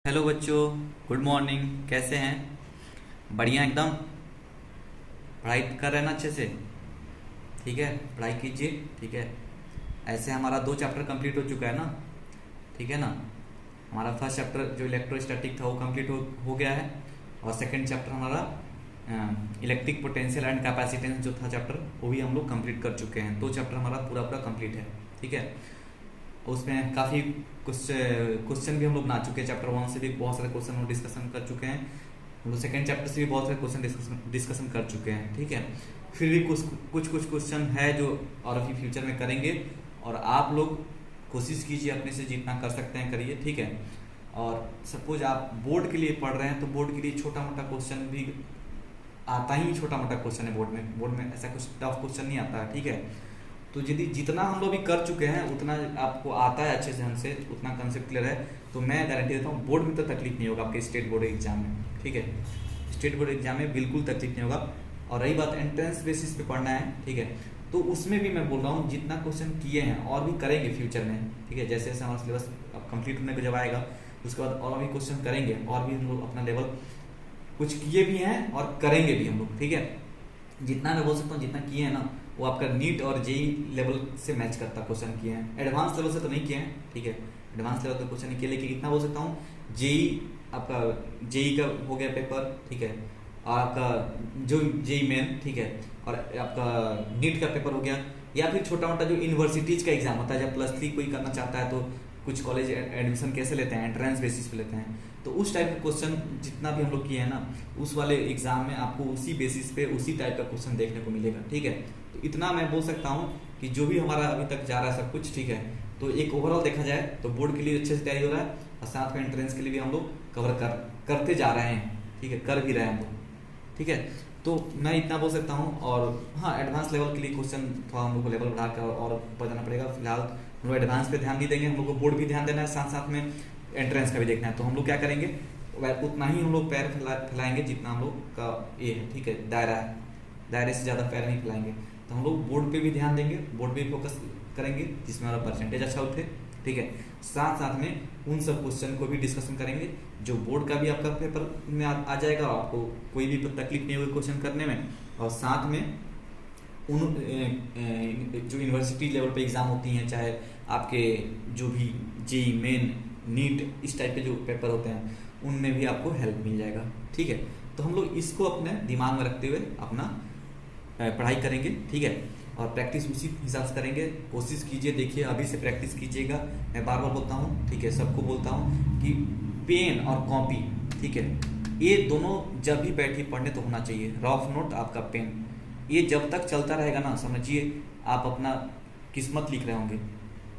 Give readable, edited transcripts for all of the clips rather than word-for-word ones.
Hello बच्चों, good morning. कैसे हैं? बढ़िया एकदम। पढ़ाई कर रहे हैं ना अच्छे से? ठीक है, पढ़ाई कीजिए। ठीक है, ऐसे हमारा 2 चैप्टर कंप्लीट हो चुका है ना। ठीक है ना। हमारा फर्स्ट चैप्टर जो इलेक्ट्रोस्टैटिक था वो कंप्लीट हो गया है। और सेकंड चैप्टर हमारा इलेक्ट्रिक पोटेंशियल एंड कैपेसिटेंस जो था चैप्टर, वो भी हम लोग कंप्लीट कर चुके हैं। 2 चैप्टर हमारा पूरा पूरा कंप्लीट है। ठीक है, उसमें काफ़ी कुछ क्वेश्चन भी हम लोग बना चुके हैं। चैप्टर 1 से भी बहुत सारे क्वेश्चन हम डिस्कशन कर चुके हैं। हम लोग सेकेंड चैप्टर से भी बहुत सारे क्वेश्चन डिस्कशन कर चुके हैं। ठीक है, फिर भी कुछ क्वेश्चन है जो और अभी फ्यूचर में करेंगे। और आप लोग कोशिश कीजिए अपने से जितना कर सकते हैं करिए। ठीक है, और सपोज आप बोर्ड के लिए पढ़ रहे हैं तो बोर्ड के लिए छोटा मोटा क्वेश्चन भी आता ही, छोटा मोटा क्वेश्चन है बोर्ड में ऐसा कुछ टफ क्वेश्चन नहीं आता है। ठीक है, तो यदि जितना हम लोग भी कर चुके हैं उतना आपको आता है अच्छे से, हमसे उतना कंसेप्ट क्लियर है, तो मैं गारंटी देता हूँ बोर्ड में तो तकलीफ नहीं होगा आपके स्टेट बोर्ड एग्जाम में। ठीक है, स्टेट बोर्ड एग्जाम में बिल्कुल तकलीफ नहीं होगा। और रही बात एंट्रेंस बेसिस पे पढ़ना है, ठीक है, तो उसमें भी मैं बोल रहा हूँ जितना क्वेश्चन किए हैं और भी करेंगे फ्यूचर में। ठीक है, जैसे जैसे हमारा सिलेबस कंप्लीट होने को जब आएगा उसके बाद और भी क्वेश्चन करेंगे, और भी हम लोग अपना लेवल कुछ किए भी हैं और करेंगे भी हम लोग। ठीक है, जितना मैं बोल सकता हूँ जितना किए हैं ना वो आपका नीट और जेई लेवल से मैच करता क्वेश्चन किए हैं। एडवांस लेवल से तो नहीं किए हैं। ठीक है, एडवांस लेवल का क्वेश्चन नहीं किए, लेकिन इतना बोल सकता हूँ जेई आपका जेई का हो गया पेपर। ठीक है, और आपका जो जेई मेन, ठीक है, और आपका नीट का पेपर हो गया, या फिर छोटा मोटा जो यूनिवर्सिटीज का एग्जाम होता है जब +3 कोई करना चाहता है तो कुछ कॉलेज एडमिशन कैसे लेते हैं, एंट्रेंस बेसिस पे लेते हैं, तो उस टाइप का क्वेश्चन जितना भी हम लोग किए हैं ना उस वाले एग्जाम में आपको उसी बेसिस पे उसी टाइप का क्वेश्चन देखने को मिलेगा। ठीक है, तो इतना मैं बोल सकता हूँ कि जो भी हमारा अभी तक जा रहा है सब कुछ, ठीक है, तो एक ओवरऑल देखा जाए तो बोर्ड के लिए अच्छे से तैयारी हो रहा है और साथ में एंट्रेंस के लिए भी हम लोग कवर करते जा रहे हैं। ठीक है, कर भी रहे हैं हम लोग। ठीक है, तो मैं इतना बोल सकता हूँ। और हाँ, एडवांस लेवल के लिए क्वेश्चन थोड़ा हम लोग को लेवल बढ़ा कर और बढ़ाना पड़ेगा। फिलहाल हम लोग एडवांस पे ध्यान नहीं देंगे, हम लोग को बोर्ड भी ध्यान देना है, साथ साथ में एंट्रेंस का भी देखना है। तो हम लोग क्या करेंगे, उतना ही हम लोग पैर फैलाएंगे जितना हम लोग का ये है। ठीक है, दायरा है, दायरे से ज़्यादा पैर नहीं फैलाएंगे। तो हम लोग बोर्ड पे भी ध्यान देंगे, बोर्ड पे भी फोकस करेंगे जिसमें हमारा परसेंटेज अच्छा उठे। ठीक है, साथ साथ में उन सब क्वेश्चन को भी डिस्कशन करेंगे जो बोर्ड का भी आपका पेपर में आ जाएगा, आपको कोई भी तकलीफ नहीं होगी क्वेश्चन करने में। और साथ में उन जो यूनिवर्सिटी लेवल पे एग्ज़ाम होती हैं, चाहे आपके जो भी जेई मेन नीट इस टाइप के जो पेपर होते हैं उनमें भी आपको हेल्प मिल जाएगा। ठीक है, तो हम लोग इसको अपने दिमाग में रखते हुए अपना पढ़ाई करेंगे। ठीक है, और प्रैक्टिस उसी हिसाब से करेंगे। कोशिश कीजिए, देखिए अभी से प्रैक्टिस कीजिएगा। मैं बार बार बोलता हूँ, ठीक है, सबको बोलता हूँ कि पेन और कॉपी, ठीक है, ये दोनों जब भी बैठिए पढ़ने तो होना चाहिए। रफ नोट आपका पेन, ये जब तक चलता रहेगा ना, समझिए आप अपना किस्मत लिख रहे होंगे।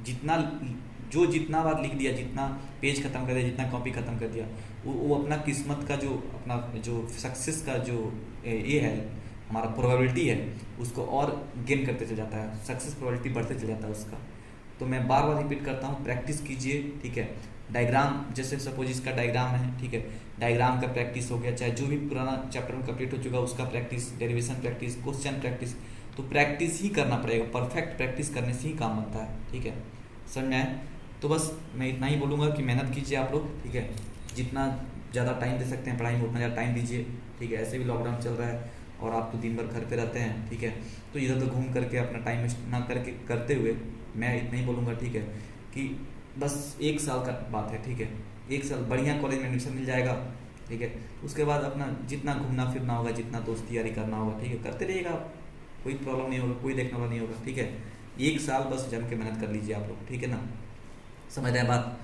जितना बार लिख दिया, जितना पेज खत्म कर दिया, जितना कॉपी खत्म कर दिया, वो अपना किस्मत का जो अपना जो सक्सेस का जो ये है हमारा प्रोबेबिलिटी है उसको और गेन करते चल जाता है, सक्सेस प्रोबेबिलिटी बढ़ते चल जाता है उसका। तो मैं बार बार रिपीट करता हूँ, प्रैक्टिस कीजिए। ठीक है, डायग्राम, जैसे सपोज इसका डायग्राम है, ठीक है, डायग्राम का प्रैक्टिस हो गया, चाहे जो भी पुराना चैप्टर में कंप्लीट हो चुका उसका practice, derivation practice, question practice, तो प्रैक्टिस ही करना पड़ेगा। परफेक्ट प्रैक्टिस करने से ही काम बनता है। ठीक है, समझ में आए? तो बस मैं इतना ही बोलूँगा कि मेहनत कीजिए आप लोग। ठीक है, जितना ज़्यादा टाइम दे सकते हैं पढ़ाई में उतना ज़्यादा टाइम दीजिए। ठीक है, ऐसे भी लॉकडाउन चल रहा है और आप तो दिन भर घर पे रहते हैं। ठीक है, तो इधर उधर घूम करके अपना टाइम वेस्ट ना करके करते हुए मैं इतना ही बोलूँगा, ठीक है, कि बस 1 साल का बात है। ठीक है, 1 साल बढ़िया कॉलेज में एडमिशन मिल जाएगा। ठीक है, उसके बाद अपना जितना घूमना फिरना होगा, जितना दोस्ती यारी करना होगा, ठीक है, करते रहिएगा, कोई प्रॉब्लम नहीं होगा, कोई देखने वाला नहीं होगा। ठीक है, 1 साल बस जम के मेहनत कर लीजिए आप लोग। ठीक है ना, समझ रहे हैं बात?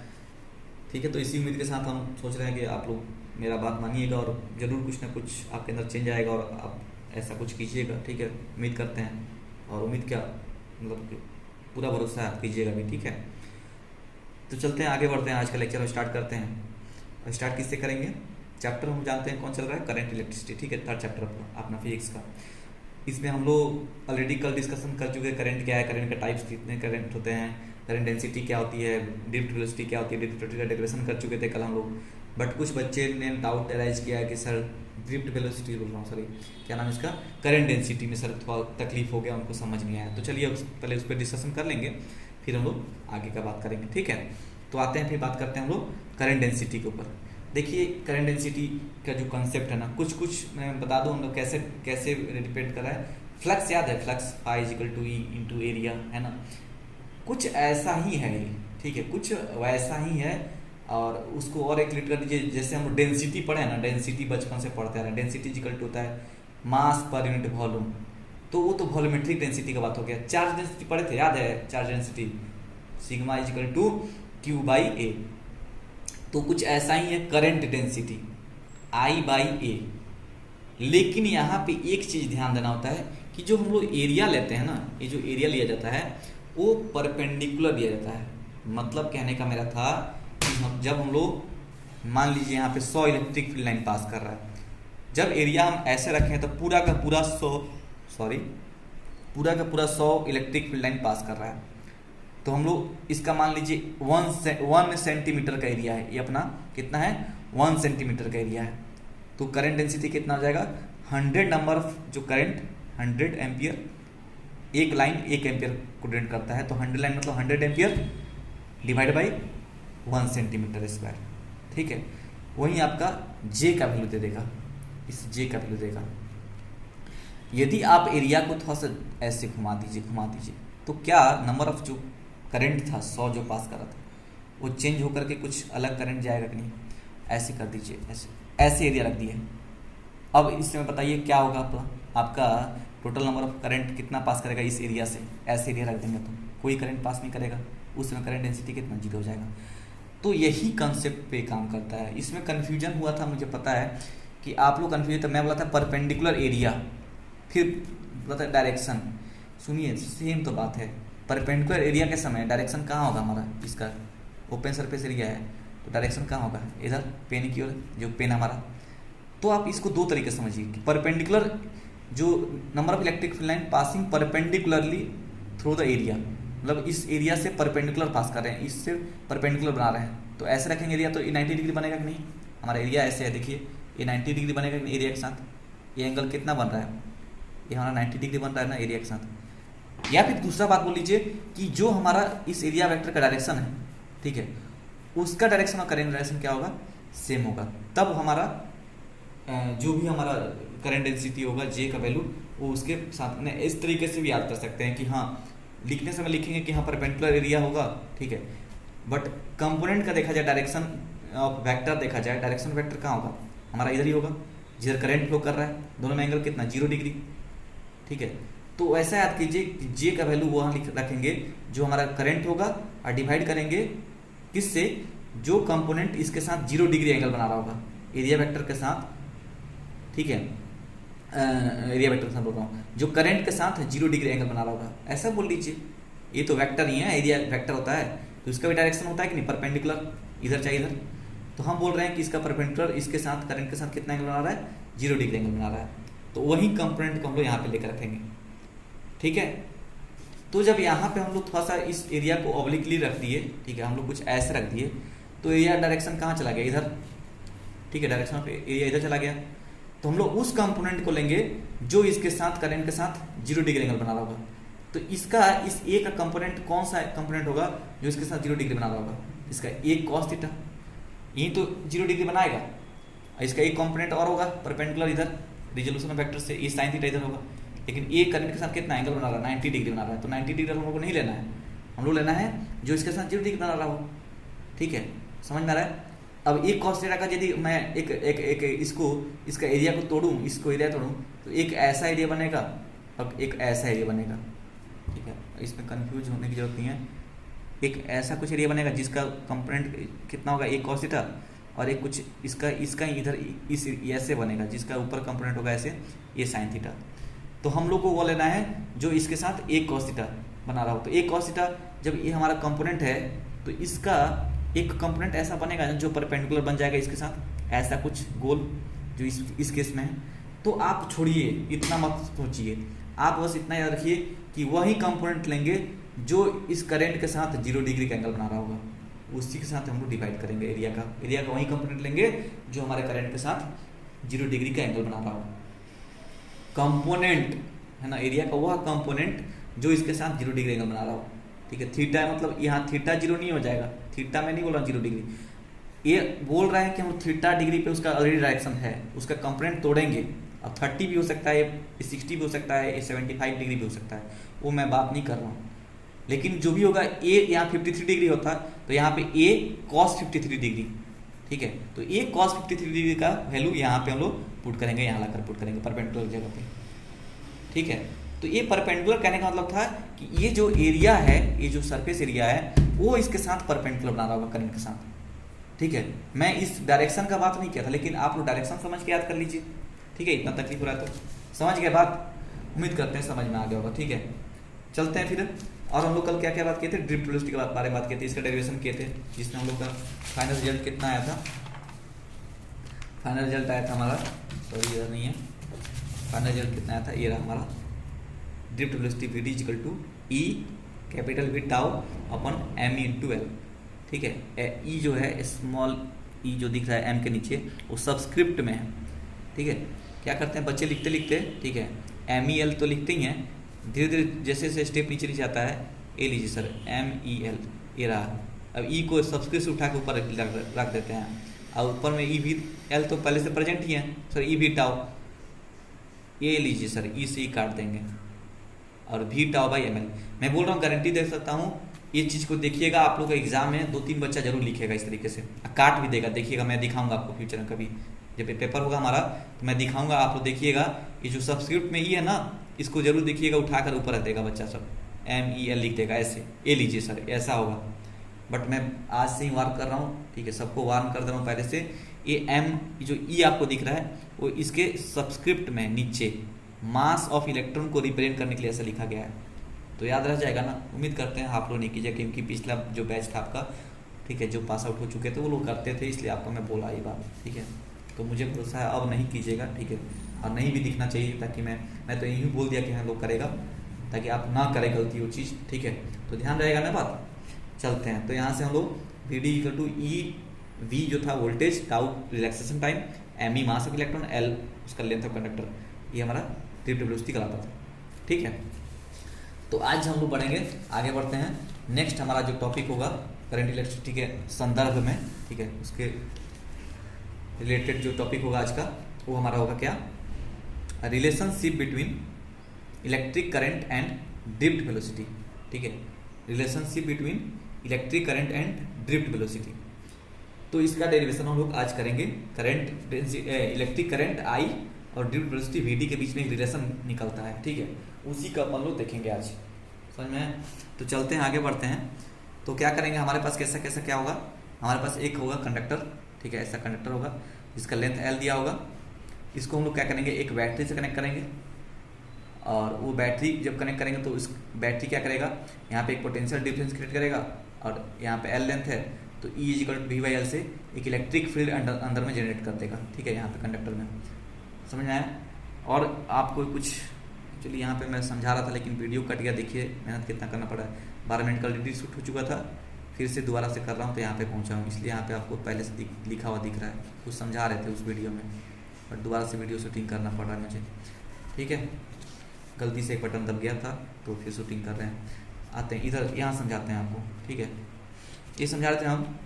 ठीक है, तो इसी उम्मीद के साथ हम सोच रहे हैं कि आप लोग मेरा बात मानिएगा और ज़रूर कुछ ना कुछ आपके अंदर चेंज आएगा और आप ऐसा कुछ कीजिएगा। ठीक है, उम्मीद करते हैं, और उम्मीद क्या मतलब कि पूरा भरोसा है, आप कीजिएगा भी। ठीक है, तो चलते हैं, आगे बढ़ते हैं, आज का लेक्चर स्टार्ट करते हैं। और स्टार्ट किससे करेंगे? चैप्टर हम जानते हैं कौन चल रहा है, करंट इलेक्ट्रिसिटी। ठीक है, 3rd चैप्टर अपना फिजिक्स का। इसमें हम लोग ऑलरेडी कल डिस्कशन कर चुके हैं, करंट क्या है, करंट के टाइप्स कितने करंट होते हैं, करंट डेंसिटी क्या होती है, ड्रिफ्ट वेलोसिटी क्या होती है, ड्रिफ्ट वेलोसिटी का डेरिवेशन कर चुके थे कल हम लोग। बट कुछ बच्चे ने डाउट अराइज किया है कि सर ड्रिफ्ट वेलोसिटी बोल रहा हूँ, सॉरी क्या नाम है इसका, करंट डेंसिटी में सर थोड़ा तकलीफ हो गया, उनको समझ नहीं आया। तो चलिए पहले उस पर डिस्कशन कर लेंगे, फिर हम लोग आगे का बात करेंगे। ठीक है, तो आते हैं, फिर बात करते हैं हम लोग करंट डेंसिटी के ऊपर। देखिए करंट डेंसिटी का जो कंसेप्ट है ना, कुछ कुछ मैं बता दूं हम लोग कैसे कैसे डिपेंड कर रहा है। फ्लक्स याद है, flux phi is equal to E into area, है ना। कुछ ऐसा ही है ये, ठीक है, कुछ वैसा ही है। और उसको और एक क्लियर कर दीजिए, जैसे हम डेंसिटी पढ़े हैं ना, डेंसिटी बचपन से पढ़ते आ रहे हैं, डेंसिटी इजिकल टू होता है मास पर यूनिट वॉल्यूम। तो वो तो वॉल्यूमेट्रिक डेंसिटी का बात हो गया। चार्ज डेंसिटी पढ़े थे, याद है charge density sigma is equal to Q by A. तो कुछ ऐसा ही है current density I by A. लेकिन यहाँ पे एक चीज ध्यान देना होता है कि जो हम लोग एरिया लेते हैं ना, ये जो एरिया लिया जाता है वो परपेंडिकुलर लिया जाता है। मतलब कहने का मेरा था कि जब हम लोग मान लीजिए यहाँ पे 100 इलेक्ट्रिक फील्ड लाइन पास कर रहा है, जब एरिया हम ऐसे रखें तो पूरा का पूरा 100 इलेक्ट्रिक फील्ड लाइन पास कर रहा है। तो हम लोग इसका मान लीजिए 1 सेंटीमीटर का एरिया है, ये अपना कितना है 1 सेंटीमीटर का एरिया है। तो करंट डेंसिटी कितना हो जाएगा 100 नंबर ऑफ जो करंट 100 एम्पियर, एक लाइन 1 एम्पियर को डिनोट करता है। तो 100 लाइन मतलब 100 ampere divide by 1 centimetre square, ठीक है। वही आपका जे का वैल्यू दे देगा, इस जे का वैल्यू देगा। यदि आप एरिया को थोड़ा सा ऐसे घुमा दीजिए तो क्या नंबर ऑफ जो करंट था 100 जो पास करा था वो चेंज होकर के कुछ अलग करंट जाएगा कि नहीं। ऐसे कर दीजिए, ऐसे एरिया रख दिए। अब इसमें बताइए क्या होगा आपका टोटल नंबर ऑफ करंट कितना पास करेगा इस एरिया से। ऐसे एरिया रख देंगे तो कोई करंट पास नहीं करेगा, उसमें करंट डेंसिटी कितना 0 हो जाएगा। तो यही कंसेप्ट पे काम करता है। इसमें कन्फ्यूजन हुआ था, मुझे पता है कि आप लोग कन्फ्यूज थे। मैं बोला था परपेंडिकुलर एरिया, फिर बोला था डायरेक्शन। सुनिए सेम तो बात है। परपेंडिकुलर एरिया के समय डायरेक्शन कहाँ होगा हमारा, इसका ओपन सरफेस एरिया है तो डायरेक्शन कहाँ होगा, इधर पेन की ओर, जो पेन हमारा। तो आप इसको दो तरीके से समझिए कि परपेंडिकुलर जो number of electric field line passing perpendicularly through the area, मतलब इस एरिया से परपेंडिकुलर पास कर रहे हैं, इससे परपेंडिकुलर बना रहे हैं। तो ऐसे रखेंगे एरिया तो ये 90 डिग्री बनेगा कि नहीं। हमारा एरिया ऐसे है, देखिए ये 90 डिग्री बनेगा कि नहीं एरिया के साथ। ये एंगल कितना बन रहा है, ये हमारा 90 डिग्री बन रहा है ना एरिया के साथ। या फिर दूसरा बात बोल लीजिए कि जो हमारा इस एरिया वेक्टर का डायरेक्शन है, ठीक है, उसका डायरेक्शन और करंट डायरेक्शन क्या होगा, सेम होगा। तब हमारा जो भी हमारा करंट डेंसिटी होगा जे का वैल्यू वो उसके साथ में इस तरीके से भी याद कर सकते हैं कि हाँ लिखने समय लिखेंगे कि हाँ परपेंडिकुलर एरिया होगा, ठीक है। बट कंपोनेंट का देखा जाए, डायरेक्शन ऑफ वेक्टर देखा जाए, डायरेक्शन वेक्टर कहाँ होगा, हमारा इधर ही होगा जिधर करंट फ्लो कर रहा है। दोनों में एंगल कितना 0 डिग्री, ठीक है। तो ऐसा याद कीजिए कि जे का वैल्यू वहाँ रखेंगे जो हमारा करंट होगा और डिवाइड करेंगे किससे, जो कंपोनेंट इसके साथ 0 डिग्री एंगल बना रहा होगा एरिया वेक्टर के साथ, ठीक है। एरिया वेक्टर के साथ बोल रहा हूँ, जो करंट के साथ 0 डिग्री एंगल बना रहा होगा, ऐसा बोल लीजिए। ये तो वेक्टर ही है, एरिया वेक्टर होता है तो इसका भी डायरेक्शन होता है कि नहीं, परपेंडिकुलर, इधर चाहिए इधर। तो हम बोल रहे हैं कि इसका परपेंडिकुलर इसके साथ करंट के साथ कितना एंगल बना रहा है, 0 डिग्री एंगल बना रहा है। तो वही कंपोनेंट को हम लोग यहाँ पे लेकर रखेंगे, ठीक है। तो जब यहाँ पे हम लोग थोड़ा सा इस एरिया को ऑब्लिकली रख दिए, ठीक है, हम लोग कुछ ऐसे रख दिए तो एरिया डायरेक्शन कहाँ चला गया, इधर, ठीक है, डायरेक्शन ऑफ एरिया इधर चला गया। तो हम लोग उस कंपोनेंट को लेंगे जो इसके साथ करंट के साथ 0 डिग्री एंगल बना रहा होगा। तो इसका इस ए का कंपोनेंट कौन सा कंपोनेंट होगा जो इसके साथ 0 डिग्री बना रहा होगा, इसका एक cos थीटा, यही तो 0 डिग्री बनाएगा। इसका एक कंपोनेंट और होगा परपेंडिकुलर इधर रिजोल्यूशन वेक्टर से, ये sin थीटा इधर होगा। लेकिन ए करंट के साथ कितना एंगल बना रहा है, 90 डिग्री बना रहा है। तो 90 डिग्री हम लोग को नहीं लेना है, हम लोग लेना है जो इसके साथ 0 डिग्री बना रहा हो, ठीक है, समझ में आ रहा है। अब एक cos थीटा का यदि मैं एक इसको इसका एरिया को तोड़ूं, इसको एरिया तोड़ूं तो एक ऐसा एरिया बनेगा, अब एक ऐसा एरिया बनेगा, ठीक है। इसमें कंफ्यूज होने की जरूरत नहीं है। एक ऐसा कुछ एरिया बनेगा जिसका कंपोनेंट कितना होगा, एक cos थीटा, और एक कुछ इसका इधर इस ऐसे बनेगा जिसका ऊपर कंपोनेंट होगा ऐसे, ये sin थीटा। तो हम लोग को वो लेना है जो इसके साथ एक cos थीटा बना रहा हो। तो एक cos थीटा जब ये हमारा कंपोनेंट है तो इसका एक कंपोनेंट ऐसा बनेगा जो परपेंडिकुलर बन जाएगा इसके साथ, ऐसा कुछ गोल जो इस केस में है। तो आप छोड़िए, इतना मत सोचिए, आप बस इतना याद रखिए कि वही कंपोनेंट लेंगे जो इस करंट के साथ 0 डिग्री का एंगल बना रहा होगा, उसी के साथ हम लोग डिवाइड करेंगे एरिया का वही कंपोनेंट लेंगे जो हमारे करंट के साथ 0 डिग्री का एंगल बना रहा होगा। कंपोनेंट है ना, एरिया का वह कंपोनेंट जो इसके साथ 0 डिग्री एंगल बना रहा हो, ठीक है। थीटा मतलब यहाँ थीटा 0 नहीं हो जाएगा, थीटा में नहीं बोल रहा 0 डिग्री, ये बोल रहा है कि हम थीटा डिग्री पे उसका ऑलरेडी डायरेक्शन है, उसका कंपोनेंट तोड़ेंगे। अब 30 भी हो सकता है, ये 60 भी हो सकता है, ये 75 डिग्री भी हो सकता है, वो मैं बात नहीं कर रहा हूँ। लेकिन जो भी होगा, ए यहाँ 53 डिग्री होता तो यहाँ पे ए cos 53 डिग्री, ठीक है। तो ए cos 53 डिग्री का वैल्यू यहाँ पे हम लोग पुट करेंगे, यहाँ लाकर पुट करेंगे परपेंडिकुलर जगह पे, ठीक है। तो ये परपेंडिकुलर कहने का मतलब था कि ये जो एरिया है, ये जो सरफेस एरिया है, वो इसके साथ परपेंडिकुलर बना रहा होगा करंट के साथ, ठीक है। मैं इस डायरेक्शन का बात नहीं किया था, लेकिन आप लोग डायरेक्शन समझ के याद कर लीजिए, ठीक है। इतना तकलीफ हो रहा है तो समझ गए बात, उम्मीद करते हैं समझ में आ गया होगा, ठीक है। चलते हैं फिर। और हम लोग कल क्या क्या बात किए थे, ड्रिफ्ट वेलोसिटी के बारे में बात किए थे, इसका डेरिवेशन किए थे, जिसमें हम लोग का फाइनल रिजल्ट कितना आया था। फाइनल रिजल्ट आया था हमारा, सॉरी इधर नहीं है, फाइनल रिजल्ट कितना आया था, ये रहा हमारा, drift velocity V D equal to E capital V tau upon M E into L, ठीक है। ई जो है स्मॉल ई जो दिख रहा है एम के नीचे, वो सबस्क्रिप्ट में है, ठीक है। क्या करते हैं बच्चे लिखते लिखते, ठीक है, एम ई एल तो लिखते ही हैं, धीरे धीरे जैसे जैसे स्टेप नीचे नीचे आता है, ए लीजिए सर एम ई एल, ये रहा। अब ई को सबस्क्रिप्ट से उठा के ऊपर रख देते हैं, और ऊपर में ई भी एल तो पहले से प्रेजेंट ही है सर, ई भी टाउ, ये लीजिए सर ई से ई काट देंगे, और भी टाउ बाई एम एल। मैं बोल रहा हूँ, गारंटी दे सकता हूँ, ये चीज़ को देखिएगा आप लोग का एग्जाम में 2-3 बच्चा जरूर लिखेगा इस तरीके से, काट भी देगा, देखिएगा, मैं दिखाऊंगा आपको फ्यूचर में कभी जब पेपर होगा हमारा, तो मैं दिखाऊंगा, आप लोग देखिएगा। ये जो सबस्क्रिप्ट में ई है ना, इसको जरूर देखिएगा, उठाकर ऊपर रख देगा बच्चा सब, एम ई एल लिख देगा ऐसे, ए लीजिए सर, ऐसा होगा। बट मैं आज से ही वार्न कर रहा हूँ, ठीक है, सबको वार्न कर दे रहा हूँ पहले से। ये एम जो ई आपको दिख रहा है, वो इसके सबस्क्रिप्ट में नीचे मास ऑफ इलेक्ट्रॉन को रिप्रेजेंट करने के लिए ऐसा लिखा गया है, तो याद रह जाएगा ना। उम्मीद करते हैं आप लोग नहीं कीजिए, क्योंकि पिछला जो बैच था आपका, ठीक है, जो पास आउट हो चुके थे वो लोग करते थे, इसलिए आपको मैं बोला ये बात, ठीक है। तो मुझे भरोसा है अब नहीं कीजिएगा, ठीक है, और नहीं भी दिखना चाहिए, ताकि मैं तो यही बोल दिया कि हम लोग करेगा, ताकि आप ना करें गलती वो चीज़, ठीक है। तो ध्यान रहेगा ना बात। चलते हैं, तो यहाँ से हम लोग V D equal to E V जो था voltage, tau relaxation time, M E mass of electron, L उसका लेंथ ऑफ कंडक्टर, ये हमारा ड्रिफ्ट वेलोसिटी कहलाता था, ठीक है। तो आज हम लोग बढ़ेंगे, आगे बढ़ते हैं। नेक्स्ट हमारा जो टॉपिक होगा करंट इलेक्ट्रिसिटी के संदर्भ में, ठीक है, उसके रिलेटेड जो टॉपिक होगा आज का, वो हमारा होगा क्या, relationship between electric current and drift velocity, ठीक है, relationship between electric current and drift velocity. तो इसका डेरिवेशन हम लोग आज करेंगे। करंट इलेक्ट्रिक करंट आई और ड्रिफ्ट वेलोसिटी वी डी के बीच में एक रिलेशन निकलता है, ठीक है, उसी का अपन लोग देखेंगे आज, समझ में। तो चलते हैं, आगे बढ़ते हैं। तो क्या करेंगे, हमारे पास कैसा कैसा क्या होगा, हमारे पास एक होगा कंडक्टर, ठीक है, ऐसा कंडक्टर होगा जिसका लेंथ एल दिया होगा। इसको हम लोग क्या करेंगे, एक बैटरी से कनेक्ट करेंगे, और वो बैटरी जब कनेक्ट करेंगे तो इस बैटरी क्या करेगा, यहाँ पे एक पोटेंशियल डिफरेंस क्रिएट करेगा, और यहाँ पे एल लेंथ है, तो E is equal to V by L से एक इलेक्ट्रिक फील्ड अंदर में जनरेट कर देगा, ठीक है, यहाँ पे कंडक्टर में, समझ में आया। और आपको कुछ, चलिए यहाँ पे मैं समझा रहा था लेकिन वीडियो कट गया, देखिए मेहनत कितना करना पड़ा है। 12 मिनट का ऑलरेडी शूट हो चुका था, फिर से दोबारा से कर रहा हूँ, तो यहाँ पे पहुँचा हूँ, इसलिए यहाँ पे आपको पहले से लिखा हुआ दिख रहा है, कुछ समझा रहे थे उस वीडियो में, बट दोबारा से वीडियो शूटिंग करना पड़ रहा है मुझे, ठीक है। गलती से एक बटन दब गया था, तो फिर शूटिंग कर रहे हैं। आते हैं इधर, यहाँ समझाते हैं आपको, ठीक है। ये समझा रहे थे हम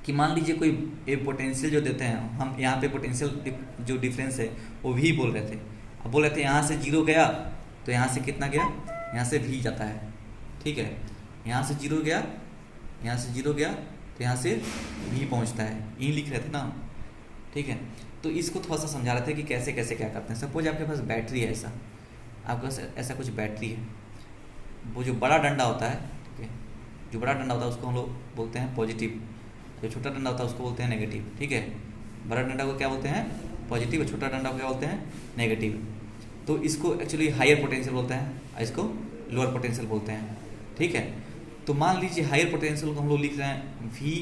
कि मान लीजिए कोई एक पोटेंशियल जो देते हैं हम, यहाँ पे पोटेंशियल जो डिफरेंस है वो भी बोल रहे थे। अब बोल रहे थे यहाँ से 0 गया तो यहाँ से कितना गया, यहाँ से भी जाता है, ठीक है, यहाँ से 0 गया, यहाँ से 0 गया तो यहाँ से भी पहुँचता है, यही लिख रहे थे ना, ठीक है। तो इसको थोड़ा सा समझा रहे थे कि कैसे कैसे क्या करते हैं। सपोज आपके पास बैटरी है, ऐसा आपके पास ऐसा कुछ बैटरी है, वो जो बड़ा डंडा होता है, ठीक है, जो बड़ा डंडा होता है उसको हम लोग बोलते हैं पॉजिटिव, जो छोटा डंडा होता है उसको बोलते हैं नेगेटिव, ठीक है। बड़ा डंडा को क्या बोलते हैं, पॉजिटिव, और छोटा डंडा को क्या बोलते हैं, नेगेटिव। तो इसको एक्चुअली हायर पोटेंशियल बोलते हैं, इसको लोअर पोटेंशियल बोलते हैं, ठीक है। तो मान लीजिए हायर पोटेंशियल को हम लोग लिख रहे हैं वी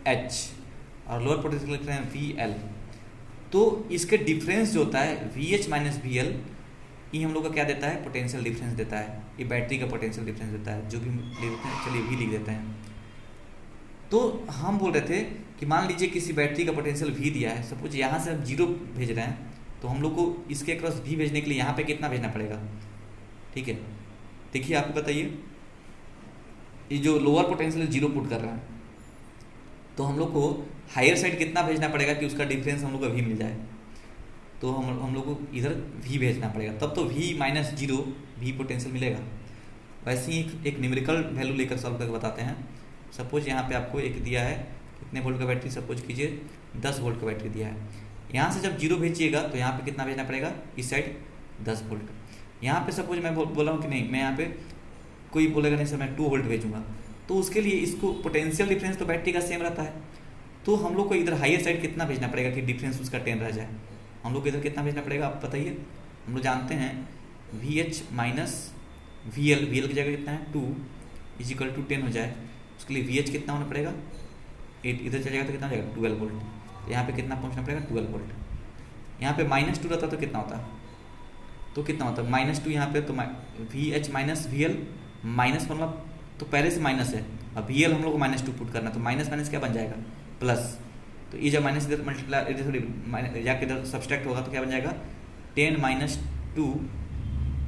एच, और लोअर पोटेंशियल लिख रहे हैं वी एल। तो इसके डिफरेंस जो होता है V H minus V L, ये हम लोग का क्या देता है, पोटेंशियल डिफरेंस देता है, ये बैटरी का पोटेंशियल डिफरेंस देता है, जो भी लिख देते हैं, चलिए वी लिख देते हैं। तो हम बोल रहे थे कि मान लीजिए किसी बैटरी का पोटेंशियल वी दिया है, सपोज यहाँ से हम 0 भेज रहे हैं, तो हम लोग को इसके अक्रॉस वी भेजने के लिए यहाँ पे कितना भेजना पड़ेगा, ठीक है। देखिए आप बताइए, ये जो लोअर पोटेंशियल 0 पुट कर रहा है, तो हम लोग को हायर साइड कितना भेजना पड़ेगा कि उसका डिफरेंस हम लोग को वी मिल जाए, तो हम लोग को इधर वी भेजना पड़ेगा, तब तो V minus zero V potential मिलेगा। वैसे ही एक न्यूमेरिकल वैल्यू लेकर सॉल्व करके बताते हैं। सपोज यहाँ पे आपको एक दिया है कितने वोल्ट का बैटरी, सपोज कीजिए 10 वोल्ट का बैटरी दिया है। यहाँ से जब जीरो भेजिएगा तो यहाँ पे कितना भेजना पड़ेगा, इस साइड 10 वोल्ट। यहाँ पे सपोज मैं बोला हूँ कि नहीं, मैं यहाँ पे कोई बोलेगा नहीं सर मैं 2 वोल्ट भेजूंगा, तो उसके लिए इसको पोटेंशियल डिफरेंस तो बैटरी का सेम रहता है, तो हम लोग को इधर हायर साइड कितना भेजना पड़ेगा कि डिफरेंस उसका 10 रह जाए। हम लोग को इधर कितना भेजना पड़ेगा आप बताइए। हम लोग जानते हैं V H minus V L, V L की जगह कितना है 2 इज इक्वल टू 10 हो जाए, उसके लिए वी एच कितना होना पड़ेगा 8, इधर चलेगा तो कितना हो जाएगा 12 वोल्ट। तो यहाँ पे कितना पहुँचना पड़ेगा 12 वोल्ट। यहाँ पे -2 रहता तो कितना होता, तो कितना होता -2 यहाँ पे, तो V H minus V L, minus मतलब तो पहले से माइनस है, अब वी एल हम लोग को -2 पुट करना, तो माइनस माइनस क्या बन जाएगा प्लस, तो ये जब माइनस इधर मल्टीप्लाई इधर जाके इधर सब्सट्रैक्ट होगा तो क्या बन जाएगा 10 माइनस 2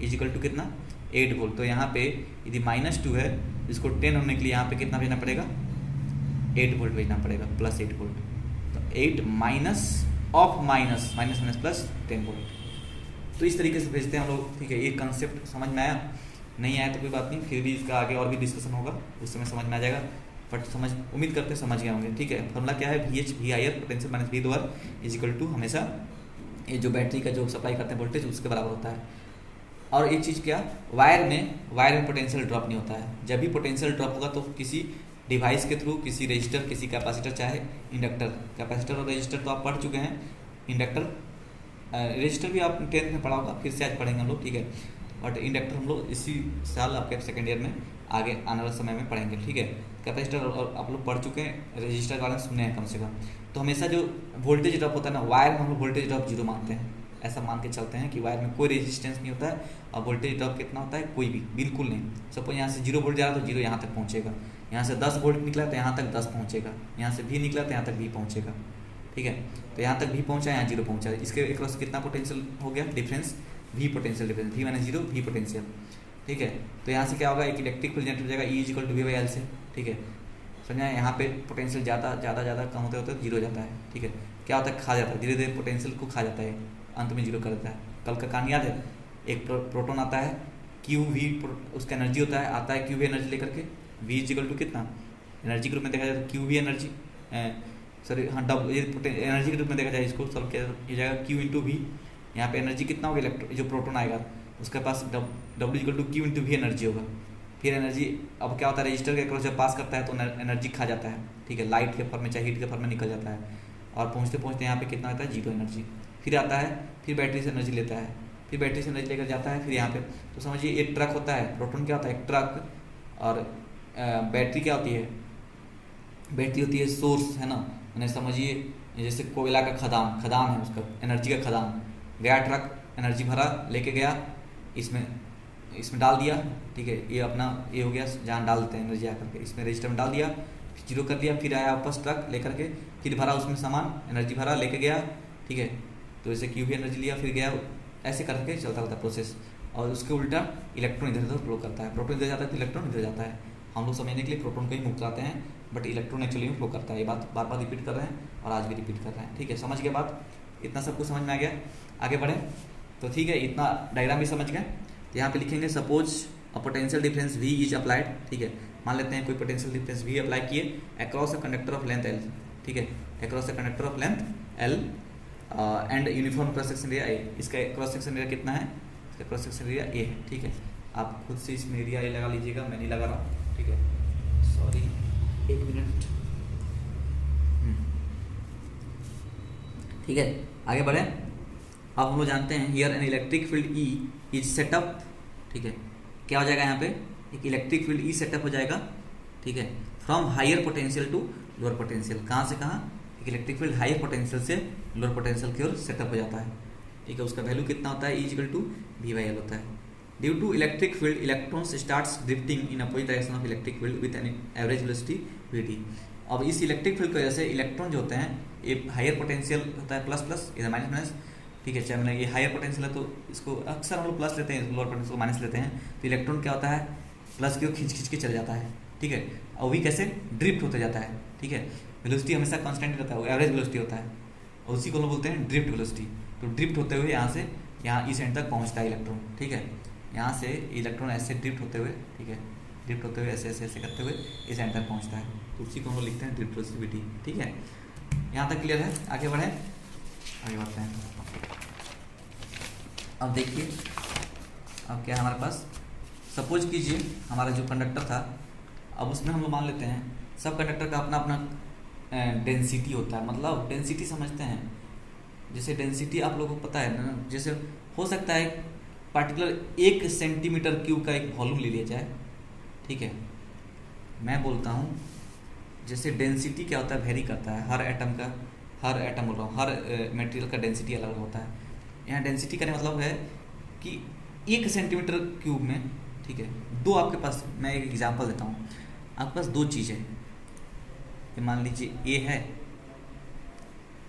इज इक्वल टू कितना 8 वोल्ट। तो यहाँ पे यदि -2 है, इसको 10 होने के लिए यहाँ पे कितना भेजना पड़ेगा 8 वोल्ट भेजना पड़ेगा, प्लस 8 वोल्ट। तो 8 minus of minus minus minus plus 10 volt. तो इस तरीके से भेजते हैं हम लोग, ठीक है। ये कंसेप्ट समझ में आया, नहीं आया तो कोई बात नहीं, फिर भी इसका आगे और भी डिस्कशन होगा, उस समय समझ में आ जाएगा, बट उम्मीद करते हैं समझ गए होंगे, ठीक है। फॉर्मूला क्या है, V H V higher potential minus V lower is equal to हमेशा ये जो बैटरी का जो सप्लाई करते हैं वोल्टेज उसके बराबर होता है। और एक चीज़ क्या, वायर में पोटेंशियल ड्रॉप नहीं होता है। जब भी पोटेंशियल ड्रॉप होगा तो किसी डिवाइस के थ्रू, किसी रजिस्टर, किसी कैपेसिटर, चाहे इंडक्टर, कैपेसिटर और रजिस्टर तो आप पढ़ चुके हैं, इंडक्टर रजिस्टर भी आप 10th में पढ़ा होगा, फिर से आज पढ़ेंगे हम लोग, ठीक है। बट इंडक्टर हम लोग इसी साल आपके सेकेंड ईयर में आगे आने वाले समय में पढ़ेंगे, ठीक है। कैपेसिटर और आप लोग पढ़ चुके हैं, रजिस्टर वाले सुने हैं कम से कम। तो हमेशा जो वोल्टेज ड्रॉप होता है ना, वायर में हम लोग वोल्टेज ड्रॉप जीरो मानते हैं, ऐसा मान के चलते हैं कि वायर में कोई रेजिस्टेंस नहीं होता है, और वोल्टेज ड्रॉप कितना होता है, कोई भी बिल्कुल नहीं। सपोज यहाँ से 0 वोल्ट जा रहा है तो 0 यहाँ तक पहुँचेगा, यहाँ से 10 वोल्ट निकला तो यहाँ तक 10 पहुँचेगा, यहाँ से भी निकला तो यहाँ तक भी पहुँचेगा, ठीक है। तो यहाँ तक भी पहुँचा, यहाँ 0 पहुँचा, इसके अक्रॉस कितना पोटेंशियल हो गया difference, V potential difference, V minus 0 V potential, ठीक है। तो यहाँ से क्या होगा, एक इलेक्ट्रिक फील्ड जनरेट हो जाएगा E equal to V by L से, ठीक है। समझा, यहाँ पे पोटेंशियल ज़्यादा कम होते होते 0 हो जाता है, ठीक है। क्या होता है, खा जाता है, धीरे धीरे पोटेंशियल को खा जाता है, अंत में 0 कर देता है। कल का कहानी याद है, एक प्रोटॉन आता है, क्यू वी उसका एनर्जी होता है, आता है क्यू वी एनर्जी लेकर के, वी इज इक्वल टू कितना एनर्जी के रूप में देखा जाए तो क्यू वी एनर्जी, सॉरी हाँ एनर्जी के रूप में देखा जाए, इसको सॉल्व किया जाएगा क्यू इंटू वी। यहाँ पे एनर्जी कितना होगा, जो प्रोटॉन आएगा उसके पास W equal to Q into V energy होगा। फिर एनर्जी अब क्या होता है, रजिस्टर के अक्रॉस जब पास करता है तो एनर्जी खा जाता है, ठीक है, लाइट के फॉर्म में चाहे हीट के फॉर्म में निकल जाता है, और पहुँचते पहुँचते यहाँ पे कितना होता है 0 एनर्जी। फिर आता है, फिर बैटरी से एनर्जी लेता है, फिर बैटरी से एनर्जी लेकर जाता है, फिर यहाँ पे तो समझिए एक ट्रक होता है, प्रोटॉन क्या होता है एक ट्रक, और बैटरी क्या होती है, बैटरी होती है सोर्स, है ना, मैंने समझिए जैसे कोयला का खदान है, उसका एनर्जी का खदान, गया ट्रक एनर्जी भरा लेके गया, इसमें डाल दिया, ठीक है, ये अपना ये हो गया जहाँ डाल देते हैं एनर्जी आकर के, इसमें रजिस्टर में डाल दिया, 0 कर दिया, फिर आया वापस ट्रक लेकर के, फिर भरा उसमें सामान, एनर्जी भरा लेके गया, ठीक है। तो जैसे क्यू भी एनर्जी लिया फिर गया, ऐसे करके चलता रहता है प्रोसेस। और उसके उल्टा इलेक्ट्रॉन इधर उधर फ्लो करता है, प्रोटॉन इधर जाता है तो इलेक्ट्रॉन इधर जाता है। हम लोग समझने के लिए प्रोटॉन को ही मुक्त कराते हैं, बट इलेक्ट्रॉन एक्चुअली में फ्लो करता है। ये बात बार बार रिपीट कर रहे हैं और आज भी रिपीट कर रहे हैं, ठीक है। समझ गए बात, इतना सब कुछ समझ में आ गया, आगे बढ़े तो ठीक है, इतना डायग्राम भी समझ गए। तो यहाँ पे लिखेंगे suppose a potential difference V is applied, ठीक है। मान लेते हैं कोई पोटेंशियल डिफरेंस V अप्लाई किए across a conductor of length L, ठीक है, across a conductor of length L and uniform cross section area A। इसका क्रॉस सेक्शन एरिया कितना है, इसका क्रॉस सेक्शन एरिया A है, ठीक है। आप खुद से इसमें एरिया A लगा लीजिएगा, मैं नहीं लगा रहा हूँ, ठीक है, सॉरी, 1 मिनट, ठीक है। आगे बढ़े, अब हम लोग जानते हैं here an electric field E is setup, ठीक है। क्या हो जाएगा यहाँ पे, एक इलेक्ट्रिक फील्ड E सेटअप हो जाएगा, ठीक है, from higher potential to lower potential. कहाँ से कहाँ, एक इलेक्ट्रिक फील्ड हायर पोटेंशियल से लोअर पोटेंशियल की ओर सेटअप हो जाता है, ठीक है। उसका वैल्यू कितना होता है, E इक्वल टू V/L होता है। Due to electric field electrons starts drifting in opposite direction of electric field with an average velocity Vt। अब इस इलेक्ट्रिक फील्ड की वजह से इलेक्ट्रॉन जो होते हैं, ये हायर पोटेंशियल होता है प्लस प्लस, इधर माइनस माइनस, ठीक है। चाहे मैंने ये हायर पोटेंशियल है तो इसको अक्सर हम लोग प्लस लेते हैं, लोअर पोटेंशियल को माइनस लेते हैं। तो इलेक्ट्रॉन क्या होता है, प्लस की ओर खींच के चले जाता है, ठीक है। और भी कैसे ड्रिफ्ट होते जाता है, ठीक है। वेलोसिटी हमेशा कांस्टेंट रहता है, वो एवरेज वेलोसिटी होता है, और उसी को हम बोलते हैं ड्रिफ्ट वेलोसिटी। तो ड्रिफ्ट होते हुए यहाँ से यहाँ इस एंड तक पहुँचता है इलेक्ट्रॉन, ठीक है। यहाँ से इलेक्ट्रॉन ऐसे ड्रिफ्ट होते हुए, ठीक है, ड्रिफ्ट होते हुए ऐसे ऐसे ऐसे करते हुए इस एंड तक पहुँचता है, तो उसी को हम लोग लिखते हैं ड्रिफ्ट वेलोसिटी, ठीक है। यहाँ तक क्लियर है? आगे बढ़ें, आगे बढ़ते हैं। अब देखिए, अब क्या है हमारे पास, सपोज कीजिए हमारा जो कंडक्टर था, अब उसमें हम लोग मान लेते हैं सब कंडक्टर का अपना अपना डेंसिटी होता है। मतलब डेंसिटी समझते हैं, जैसे डेंसिटी आप लोगों को पता है ना, जैसे हो सकता है पार्टिकुलर 1 सेंटीमीटर क्यूब का एक वॉल्यूम ले लिया जाए, ठीक है। मैं बोलता हूँ जैसे डेंसिटी क्या होता है, वेरी करता है, हर एटम का, हर एटम बोल रहा हूँ, हर मटेरियल का डेंसिटी अलग अलग होता है। यहाँ डेंसिटी का मतलब है कि 1 सेंटीमीटर क्यूब में, ठीक है, दो आपके पास, मैं एक एग्जांपल देता हूँ, आपके पास 2 चीज़ें, ये मान लीजिए ए है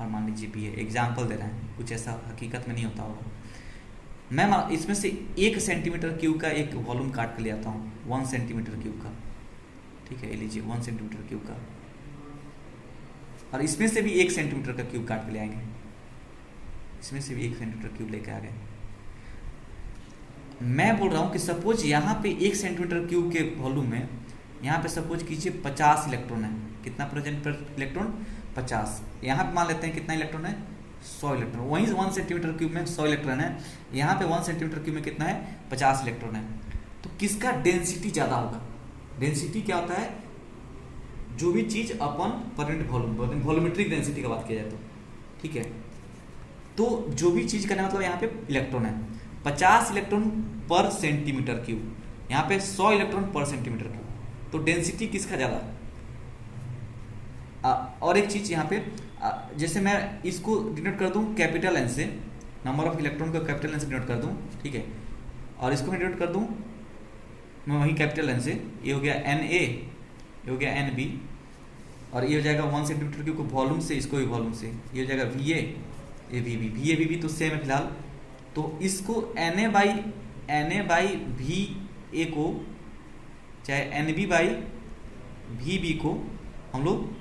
और मान लीजिए बी है, एग्जांपल दे रहे हैं, कुछ ऐसा हकीकत में नहीं होता होगा। मैं इसमें से 1 सेंटीमीटर क्यूब का एक वॉल्यूम काट के ले आता हूँ, 1 सेंटीमीटर क्यूब का, ठीक है, ये लीजिए 1 सेंटीमीटर क्यूब का, और इसमें से भी 1 सेंटीमीटर का क्यूब काट के ले आएंगे, इसमें से भी 1 सेंटीमीटर क्यूब लेके आ गए। मैं बोल रहा हूँ कि सपोज यहाँ पे 1 सेंटीमीटर क्यूब के वॉल्यूम में, यहाँ पे सपोज कीजिए 50 इलेक्ट्रॉन है, कितना प्रेजेंट पर इलेक्ट्रॉन, 50। यहाँ पे मान लेते हैं कितना इलेक्ट्रॉन है, 100 इलेक्ट्रॉन। वहीं 1 सेंटीमीटर क्यूब में 100 इलेक्ट्रॉन है, यहाँ पे 1 सेंटीमीटर क्यूब में कितना है, 50 इलेक्ट्रॉन है। तो किसका डेंसिटी ज़्यादा होगा? डेंसिटी क्या होता है, जो भी चीज़ अपन per unit volume, volumetric density की बात किया जाए तो, ठीक है। तो जो भी चीज़ करने मतलब यहाँ पे इलेक्ट्रॉन है, 50 इलेक्ट्रॉन पर सेंटीमीटर क्यूब, यहाँ पे 100 इलेक्ट्रॉन पर सेंटीमीटर क्यूब, तो डेंसिटी किसका ज़्यादा? और एक चीज़ यहाँ पे, जैसे मैं इसको डिनोट कर दूँ कैपिटल एन से, नंबर ऑफ इलेक्ट्रॉन को कैपिटल एन से डिनोट कर दूँ, ठीक है, और इसको मैं डिनोट कर दूँ मैं वही कैपिटल एन से, ये हो गया एन ए, ये हो गया एन बी, और ये हो जाएगा 1 सेंटीमीटर क्यूब को वॉल्यूम से, इसको भी वॉल्यूम से, ये हो जाएगा वी ए, ये V B, V A V B तो सेम है फिलहाल। तो इसको N A by V A को, चाहे N B by V B को हम लोग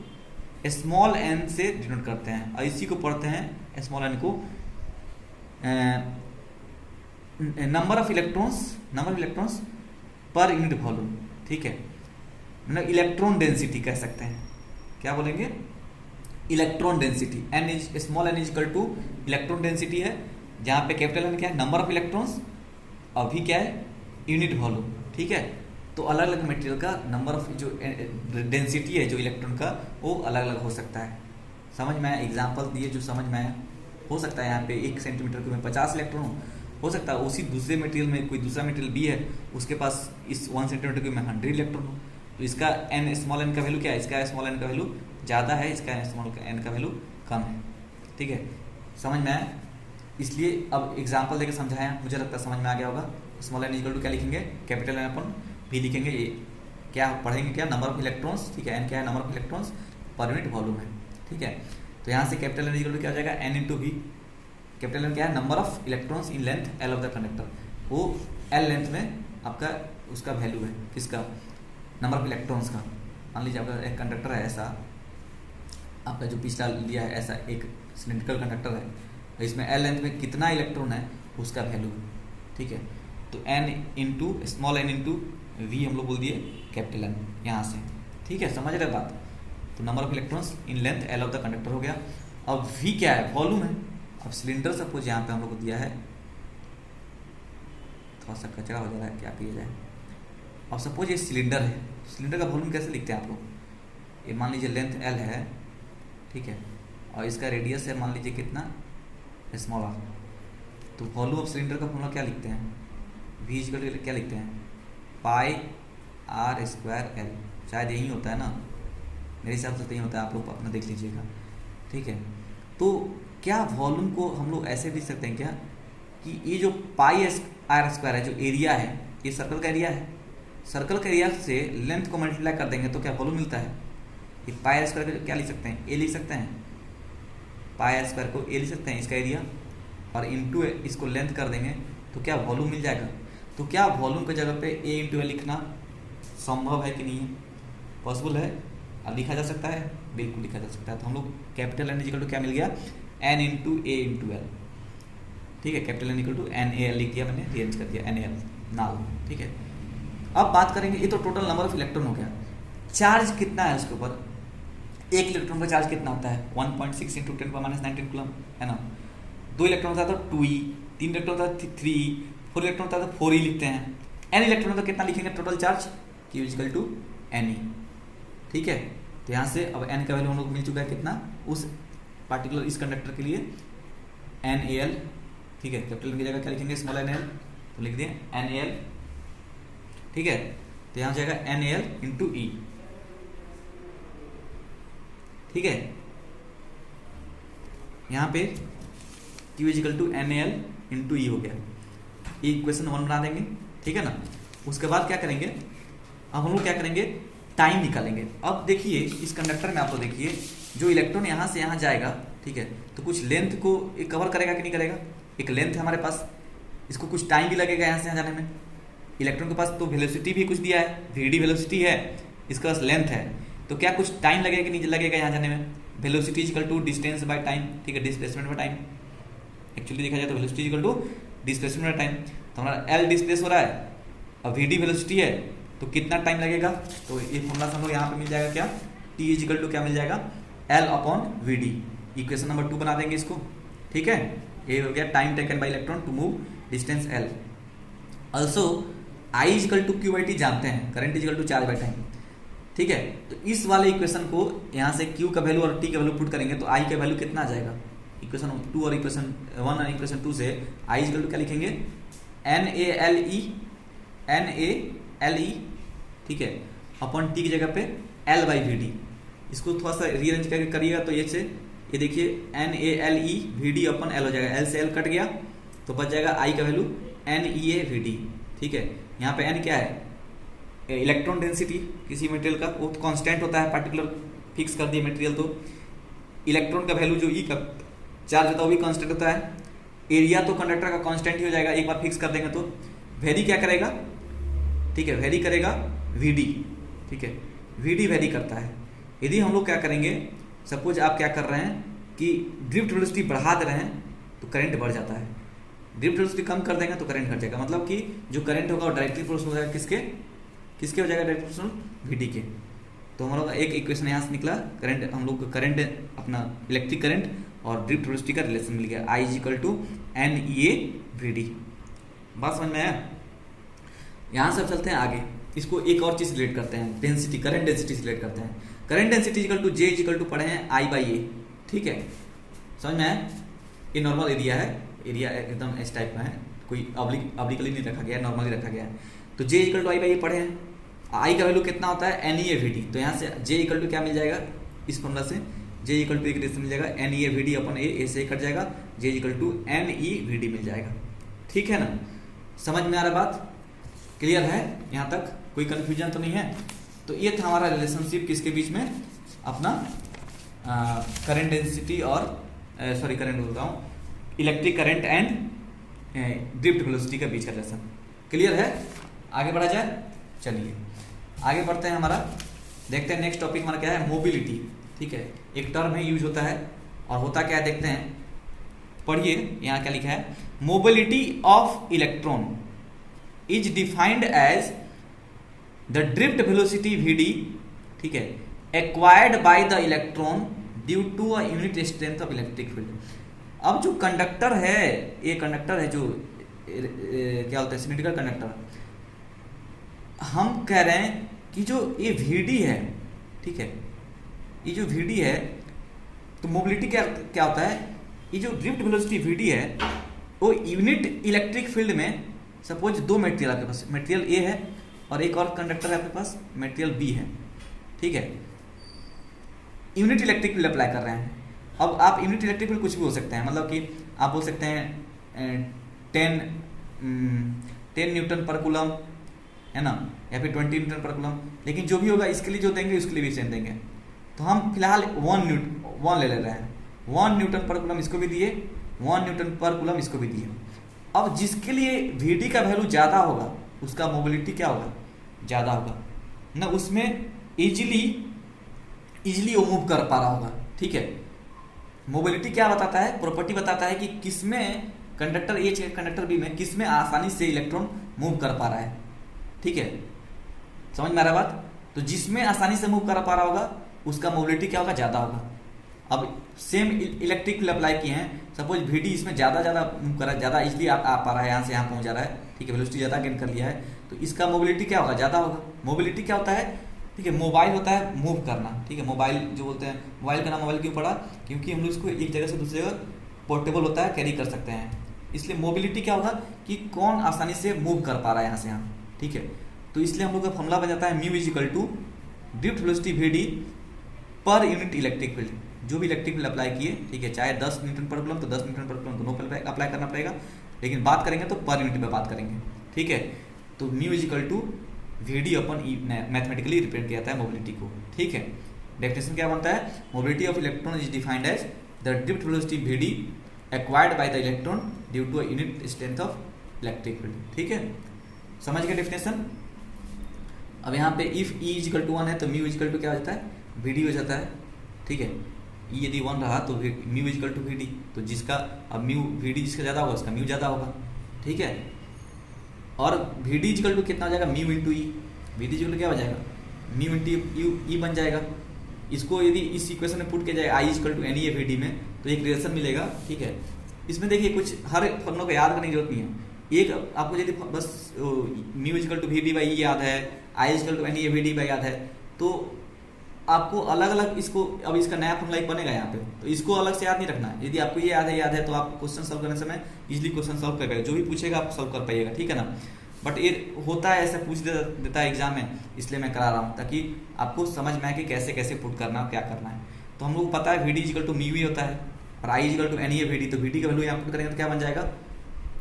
स्मॉल एन से डिनोट करते हैं, और इसी को पढ़ते हैं स्मॉल एन को number of electrons per unit volume, ठीक है, मतलब इलेक्ट्रॉन डेंसिटी कह सकते हैं। क्या बोलेंगे? Electron density. N is small N is equal to electron density है, जहाँ पे कैपिटल एन क्या है, नंबर ऑफ इलेक्ट्रॉन्स, और भी क्या है, यूनिट वॉल्यूम, ठीक है। तो अलग अलग मटेरियल का नंबर ऑफ जो डेंसिटी है जो इलेक्ट्रॉन का, वो अलग अलग हो सकता है। समझ में आया? एग्जाम्पल दिए जो समझ में आया। हो सकता है यहाँ पे 1 सेंटीमीटर क्यूब में 50 इलेक्ट्रॉन हो सकता है उसी दूसरे मटेरियल में कोई दूसरा मटेरियल भी है, उसके पास इस 1 सेंटीमीटर क्यूब में 100 इलेक्ट्रॉन हो, तो इसका एन स्मॉल एन का वैल्यू क्या है, इसका स्मॉल एन का वैल्यू ज़्यादा है, इसका स्मॉल एन का वैल्यू कम है, ठीक है। समझ में आया? इसलिए अब एग्जाम्पल देकर समझाया, मुझे लगता है समझ में आ गया होगा। स्मॉल एन इक्वल टू क्या लिखेंगे, कैपिटल एन अपन भी लिखेंगे, ये क्या पढ़ेंगे, क्या नंबर ऑफ इलेक्ट्रॉन्स, ठीक है, एन क्या है, number of electrons per unit volume है, ठीक है। तो यहाँ से कैपिटल एन इक्वल टू क्या हो जाएगा, N into V. Capital N क्या है, number of electrons in length L of the conductor, वो एल लेंथ में आपका उसका वैल्यू है, किसका, नंबर ऑफ इलेक्ट्रॉन्स का। मान लीजिए आपका एक कंडक्टर है ऐसा, आपका जो पिछला लिया है ऐसा एक सिलेंड्रिकल कंडक्टर है, इसमें एल लेंथ में कितना इलेक्ट्रॉन है उसका वैल्यू है, ठीक है। तो N into small N into V हम लोग बोल दिए कैपिटल एन यहाँ से, ठीक है, समझ रहे बात। तो number of electrons in length L of the conductor हो गया। अब वी क्या है, वॉल्यूम है। अब सिलेंडर सपोज यहाँ पे हम लोग को दिया है, थोड़ा सा कचरा हो जा रहा है, क्या किया जाए। अब सपोज ये सिलेंडर है, सिलेंडर का वॉल्यूम कैसे लिखते हैं आप लोग, ये मान लीजिए लेंथ एल है, ठीक है, और इसका रेडियस है मान लीजिए कितना, स्मॉल आर। तो वॉल्यूम ऑफ सिलेंडर का फॉर्मूला क्या लिखते हैं, वी इक्वल टू क्या लिखते हैं, पाई आर स्क्वायर एल, शायद यही होता है ना, मेरे हिसाब से तो यही होता है, आप लोग अपना देख लीजिएगा, ठीक है। तो क्या वॉल्यूम को हम लोग ऐसे भी सकते हैं क्या कि ये जो पाई आर स्क्वायर है, जो एरिया है, ये सर्कल का एरिया है, सर्कल के एरिया से लेंथ को मल्टीप्लाई कर देंगे तो क्या वॉल्यूम मिलता है। ये पाई आर स्क्वायर क्या लिख सकते हैं, ए लिख सकते हैं, पाई आर स्क्वायर को ए लिख सकते हैं इसका एरिया, और इंटू इसको लेंथ कर देंगे तो क्या वॉल्यूम मिल जाएगा। तो क्या वॉल्यूम की जगह पे ए इंटू ए लिखना संभव है कि नहीं है, पॉसिबल है, अब लिखा जा सकता है। बिल्कुल लिखा जा सकता है। तो हम लोग कैपिटल एन इक्वल टू क्या मिल गया, N into A into L. ठीक है, capital N equal to N A L लिख दिया मैंने, रीअरेंज कर दिया एन ए एल नाल। ठीक है, अब बात करेंगे, ये तो टोटल नंबर ऑफ इलेक्ट्रॉन हो गया। चार्ज कितना है उसके ऊपर, एक इलेक्ट्रॉन का चार्ज कितना होता है 1.6 इंटू 10⁻⁹ कूलम है ना। 2 इलेक्ट्रॉन होता है तो 2e, 3 इलेक्ट्रॉन होता है 3e, 4 इलेक्ट्रॉन होता है तो 4e लिखते हैं। n इलेक्ट्रॉन होता है कितना लिखेंगे total charge, Q equal to Ne। ठीक है, तो यहाँ से अब n का वैल्यू हम लोग मिल चुका है कितना, उस पार्टिकुलर इस कंडक्टर के लिए NaL। ठीक है, कैपिटल की जगह क्या लिखेंगे, स्मॉल nal, तो लिख दिए NaL। ठीक है, तो यहाँ हो जाएगा NaL इंटू E। ठीक है, यहाँ पे Q equal to NaL into E हो गया, ये इक्वेशन 1 बना देंगे। ठीक है ना, उसके बाद क्या करेंगे, अब हम लोग क्या करेंगे, टाइम निकालेंगे। अब देखिए इस कंडक्टर में आप लोग देखिए, जो इलेक्ट्रॉन यहाँ से यहाँ जाएगा, ठीक है, तो कुछ लेंथ को कवर करेगा कि नहीं करेगा, एक लेंथ है हमारे पास, इसको कुछ टाइम भी लगेगा यहाँ से यहाँ जाने में। इलेक्ट्रॉन के पास तो वेलोसिटी भी कुछ दिया है, वीडी वेलोसिटी है, इसके पास लेंथ है, तो क्या कुछ टाइम लगेगा कि नहीं लगेगा यहाँ जाने में। Velocity equal to distance by time. ठीक है, डिस्प्लेसमेंट बाय टाइम, एक्चुअली देखा जाए तो velocity equal to displacement by time. तो हमारा एल डिस्प्लेस हो रहा है, अब वीडी वेलोसिटी है, तो कितना टाइम लगेगा, तो ये फॉर्मूला हम लोग यहाँ पे मिल जाएगा क्या, टी इक्वल टू क्या मिल जाएगा, L upon V D. Equation number 2 बना देंगे इसको। ठीक है, ये हो गया time taken by electron to move distance L. Also I equal to Q by T जानते हैं, current equal to charge by time. ठीक है, तो इस वाले इक्वेशन को यहाँ से क्यू का वैल्यू और टी का वैल्यू पुट करेंगे तो आई का वैल्यू कितना आ जाएगा, इक्वेशन 2 और इक्वेशन 1 और इक्वेशन 2 से आई इक्वल टू क्या लिखेंगे, NaLe। ठीक है, अपॉन टी की जगह पे L बाई वी डी। इसको थोड़ा सा रीअरेंज करके करिएगा तो ये से ये देखिए NaLe VD अपॉन L हो जाएगा, L से L कट गया तो बच जाएगा I का वैल्यू NeaVD। ठीक है, यहाँ पे N क्या है, इलेक्ट्रॉन डेंसिटी किसी मटेरियल का, वो कांस्टेंट होता है, पार्टिकुलर फिक्स कर दिए मटेरियल, तो इलेक्ट्रॉन का वैल्यू जो E का चार्ज होता है वो भी कांस्टेंट होता है। एरिया तो कंडक्टर का कांस्टेंट ही हो जाएगा, एक बार फिक्स कर देंगे तो वेरी क्या करेगा, ठीक है, वेरी करेगा VD। ठीक है, VD वेरी करता है। यदि हम लोग क्या करेंगे, सपोज आप क्या कर रहे हैं कि ड्रिफ्ट वेलोसिटी बढ़ा दे रहे हैं तो करंट बढ़ जाता है, ड्रिफ्ट वेलोसिटी कम कर देंगे तो करंट घट जाएगा, मतलब कि जो करंट होगा वो डायरेक्टली प्रोपोर्शनल हो जाएगा किसके हो जाएगा, डायरेक्टली प्रोपोर्शनल VD के। तो हम लोग एक इक्वेशन यहाँ से निकला, करंट हम लोग करंट अपना इलेक्ट्रिक करंट और ड्रिफ्ट वेलोसिटी का रिलेशन मिल गया, I इक्वल टू NeaVD। बात समझ में आया। यहाँ से चलते हैं आगे, इसको एक और चीज रिलेट करते हैं, डेंसिटी, करंट डेंसिटी से रिलेट करते हैं। Current density equal to J equal to पढ़े हैं I बाई ए। ठीक है, समझ में आया। ये नॉर्मल एरिया है, एरिया एकदम इस टाइप का है, कोई ऑब्लिकली नहीं रखा गया है, नॉर्मली रखा गया है। तो J equal to I by A पढ़े हैं, I का वैल्यू कितना होता है NeaVD। तो यहाँ से J इक्वल टू क्या मिल जाएगा, इस फॉर्मूला से J इक्वल टू एक रेस मिल जाएगा NeaVD अपन ए से कट जाएगा, J इक्वल टू NeVD मिल जाएगा। ठीक है ना, समझ में आ रहा बात, क्लियर है यहाँ तक, कोई कंफ्यूजन तो नहीं है। तो ये था हमारा रिलेशनशिप किसके बीच में, अपना करंट डेंसिटी और सॉरी करंट बोल रहा हूँ, electric current and drift velocity के बीच का रिलेशन। क्लियर है, आगे बढ़ा जाए, चलिए आगे बढ़ते हैं। हमारा देखते हैं नेक्स्ट टॉपिक हमारा क्या है, मोबिलिटी। ठीक है, एक टर्म है, यूज होता है और होता क्या है देखते हैं, पढ़िए यहाँ क्या लिखा है, mobility of electron is defined as the drift velocity VD, ठीक है, acquired by the electron due to a unit strength of electric field. अब जो कंडक्टर है, ये कंडक्टर है जो क्या होता है, सिमेट्रिकल कंडक्टर, हम कह रहे हैं कि जो ये VD है, ठीक है, ये जो VD है, तो मोबिलिटी क्या होता है, ये जो ड्रिफ्ट वेलोसिटी VD है वो यूनिट इलेक्ट्रिक फील्ड में, सपोज दो मटेरियल आपके पास, मटेरियल A है और एक और कंडक्टर है आपके पास, मटेरियल B है। ठीक है, यूनिट इलेक्ट्रिक फील्ड अप्लाई कर रहे हैं। अब आप यूनिट इलेक्ट्रिक फील्ड कुछ भी हो सकते हैं, मतलब कि आप बोल सकते हैं 10 न्यूटन पर कूलम, है ना, या फिर 20 न्यूटन पर कूलम, लेकिन जो भी होगा इसके लिए जो देंगे उसके लिए भी सेम देंगे। तो हम फिलहाल 1 ले रहे हैं, 1 न्यूटन पर कूलम इसको भी दिए, 1 न्यूटन पर कूलम इसको भी दिए। अब जिसके लिए VD का वैल्यू ज़्यादा होगा उसका मोबिलिटी क्या होगा, ज़्यादा होगा ना, उसमें इजीली इजिली वो मूव कर पा रहा होगा। ठीक है, मोबिलिटी क्या बताता है, प्रॉपर्टी बताता है कि किसमें कंडक्टर ए कंडक्टर बी में किसमें आसानी से इलेक्ट्रॉन मूव कर पा रहा है। ठीक है, समझ में आ रहा बात। तो जिसमें आसानी से मूव कर पा रहा होगा उसका मोबिलिटी क्या होगा, ज्यादा होगा। अब सेम इलेक्ट्रिक फील्ड अप्लाई किए हैं, सपोज वीडी इसमें ज्यादा मूव कर रहा है, ज्यादा इसलिए आ पा रहा है, यहाँ से यहाँ पहुंच जा रहा है। ठीक है, वेलोसिटी ज्यादा गेन कर लिया है, तो इसका मोबिलिटी क्या होगा, ज्यादा होगा। मोबिलिटी क्या होता है, ठीक है, मोबाइल होता है मूव करना। ठीक है, मोबाइल जो बोलते हैं, मोबाइल का नाम मोबाइल क्यों पड़ा, क्योंकि हम लोग इसको एक जगह से दूसरी जगह पोर्टेबल होता है, कैरी कर सकते हैं। इसलिए मोबिलिटी क्या होगा कि कौन आसानी से मूव कर पा रहा है यहाँ से यहाँ। ठीक है, तो इसलिए हम लोग का फॉर्मूला बन जाता है mu is equal to drift velocity V D पर यूनिट इलेक्ट्रिक फील्ड। जो भी इलेक्ट्रिक फील्ड अप्लाई किए, ठीक है, चाहे 10 न्यूटन पर कूलम तो 10 न्यूटन पर कूलम दोनों पर अप्लाई करना पड़ेगा, लेकिन बात करेंगे तो पर यूनिट में बात करेंगे। ठीक है, तो mu is equal to V D upon E mathematically represent किया जाता है मोबिलिटी को। ठीक है, डेफिनेशन क्या बनता है, mobility of electron is defined as the drift velocity V D acquired by the electron due to a unit strength of electric field. ठीक है, समझ गए डेफिनेशन। अब यहाँ पे if E is equal to 1 है तो म्यू इज इक्वल टू क्या हो जाता है, वीडी हो जाता है। ठीक है, ई यदि 1 रहा तो mu is equal to V D, तो जिसका अब म्यू वीडी जिसका ज़्यादा होगा उसका म्यू ज़्यादा होगा। ठीक है, और वीडी इज इक्वल टू कितना हो जाएगा, mu into E. V D equal to क्या हो जाएगा, म्यू इंटू ई बन जाएगा। इसको यदि इस इक्वेशन में पुट किया जाए I is equal to N E V D में, तो एक रिलेशन मिलेगा। ठीक है, इसमें देखिए कुछ हर फॉर्मूला को याद करने की जरूरत नहीं है। एक आपको यदि बस mu is equal to V D by E याद है, I is equal to N E V D by याद है, तो आपको अलग अलग इसको, अब इसका नया फॉर्मूला एक बनेगा यहाँ पे, तो इसको अलग से याद नहीं रखना है। यदि आपको ये याद है तो आप क्वेश्चन सॉल्व करने समय इजीली क्वेश्चन सॉल्व कर पाएगा, जो भी पूछेगा आप सॉल्व कर पाइएगा। ठीक है ना, बट ये होता है ऐसा पूछ देता है एग्जाम में, इसलिए मैं करा रहा हूँ ताकि आपको समझ में आए कि कैसे कैसे पुट करना है, क्या करना है। तो हम लोग को पता है वीडी इक्वल टू म्यू ही होता है और I equal to N E V D, तो वीडी का वैल्यू यहाँ पुट करेंगे तो क्या बन जाएगा,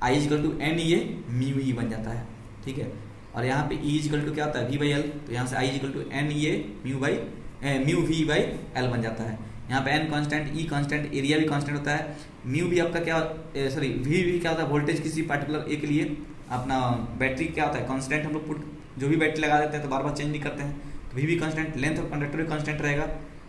I equal to N E mu E बन जाता है। ठीक है, और यहाँ पे ई इक्वल टू क्या होता है, वी बाई एल, तो यहाँ से I equal to N E mu V by L बन जाता है। यहाँ पे N constant, E constant, area भी कांस्टेंट होता है। म्यू भी आपका क्या, सॉरी वी भी क्या होता है, वोल्टेज किसी पार्टिकुलर ए के लिए। अपना बैटरी क्या होता है, कांस्टेंट, हम लोग पुट जो भी बैटरी लगा देते हैं तो बार बार चेंज नहीं करते हैं, तो वी भी कांस्टेंट, लेंथ ऑफ कंडक्टर भी कांस्टेंट रहेगा।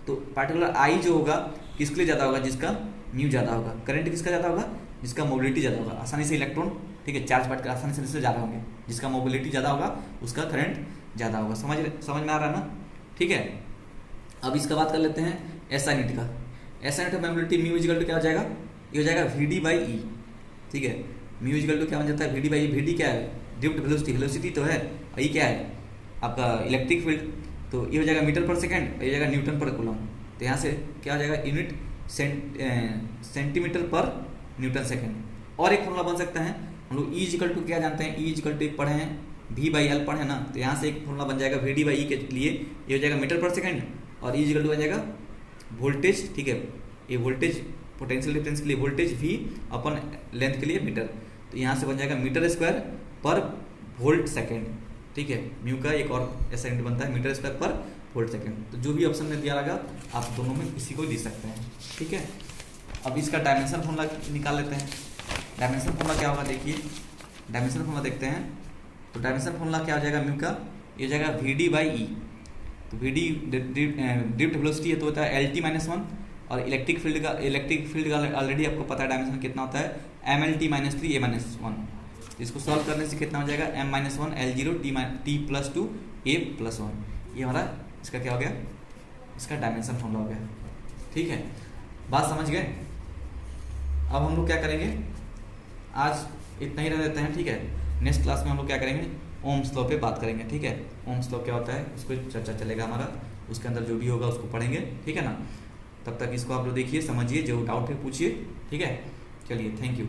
तो पार्टिकुलर आई जो होगा किसके लिए ज़्यादा होगा, जिसका म्यू ज़्यादा होगा। करंट किसका ज़्यादा होगा, जिसका मोबिलिटी ज़्यादा होगा। आसानी से इलेक्ट्रॉन, ठीक है, चार्ज पार्टिकल आसानी से ज़्यादा होंगे, जिसका मोबिलिटी ज़्यादा होगा उसका करंट ज़्यादा होगा। समझ में आ रहा है ना। ठीक है, अब इसका बात कर लेते हैं एसआई यूनिट का। SI unit mobility mu equal to क्या हो जाएगा, ये हो जाएगा वीडी बाई ई। ठीक है, म्यू इक्वल टू क्या बन जाता है, वीडी बाई ई। वीडी क्या है, ड्रिफ्ट वेलोसिटी, वेलोसिटी तो है, और ये क्या है आपका इलेक्ट्रिक फील्ड, तो ये हो जाएगा मीटर पर सेकंड, ये हो जाएगा न्यूटन पर कूलम। तो यहाँ से क्या हो जाएगा, यूनिट सेंटीमीटर पर न्यूटन सेकंड। और एक फॉर्मूला बन सकता है, हम लोग ई इक्वल टू क्या जानते हैं, ई इक्वल टू एक पढ़े हैं, वी बाई एल पढ़े ना, तो यहाँ से एक फॉर्मूला बन जाएगा वीडी बाई ई के लिए, ये हो जाएगा मीटर पर सेकंड, और ई इक्वल टू बन जाएगा वोल्टेज। ठीक है, ये वोल्टेज पोटेंशियल डिफरेंस के लिए वोल्टेज वी अपन लेंथ के लिए मीटर, तो यहाँ से बन जाएगा मीटर स्क्वायर पर वोल्ट सेकेंड। ठीक है, म्यू का एक और ऐसा यूनिट बनता है मीटर स्क्वायर पर वोल्ट सेकेंड। तो जो भी ऑप्शन में दिया लगा आप दोनों में किसी को दे सकते हैं। ठीक है, अब इसका डायमेंशन फॉर्मूला निकाल लेते हैं। डायमेंशन फॉर्मूला क्या होगा, देखिए डायमेंशन फॉर्मूला देखते हैं। तो डायमेंशन फॉर्मूला क्या हो जाएगा म्यू का, ये हो जाएगा वी डी बाई ई। तो वी डी ड्रिफ्ट वेलोसिटी है तो होता है एल टी माइनस वन, और इलेक्ट्रिक फील्ड का ऑलरेडी आपको पता है डायमेंशन कितना होता है, M L T minus three A minus one. इसको सॉल्व करने से कितना हो जाएगा, M minus one L zero T plus two A plus one. ये हमारा इसका क्या हो गया, इसका डायमेंशन फॉर्मूला हो गया। ठीक है, बात समझ गए। अब हम लोग क्या करेंगे, आज इतना ही रह देते हैं। ठीक है, नेक्स्ट क्लास में हम लोग क्या करेंगे, ओम्स लॉ पे बात करेंगे। ठीक है, ओम्स लॉ क्या होता है उसको चर्चा चलेगा हमारा, उसके अंदर जो भी होगा उसको पढ़ेंगे। ठीक है ना, तब तक इसको आप लोग देखिए, समझिए, जो डाउट है पूछिए। ठीक है, चलिए, थैंक यू।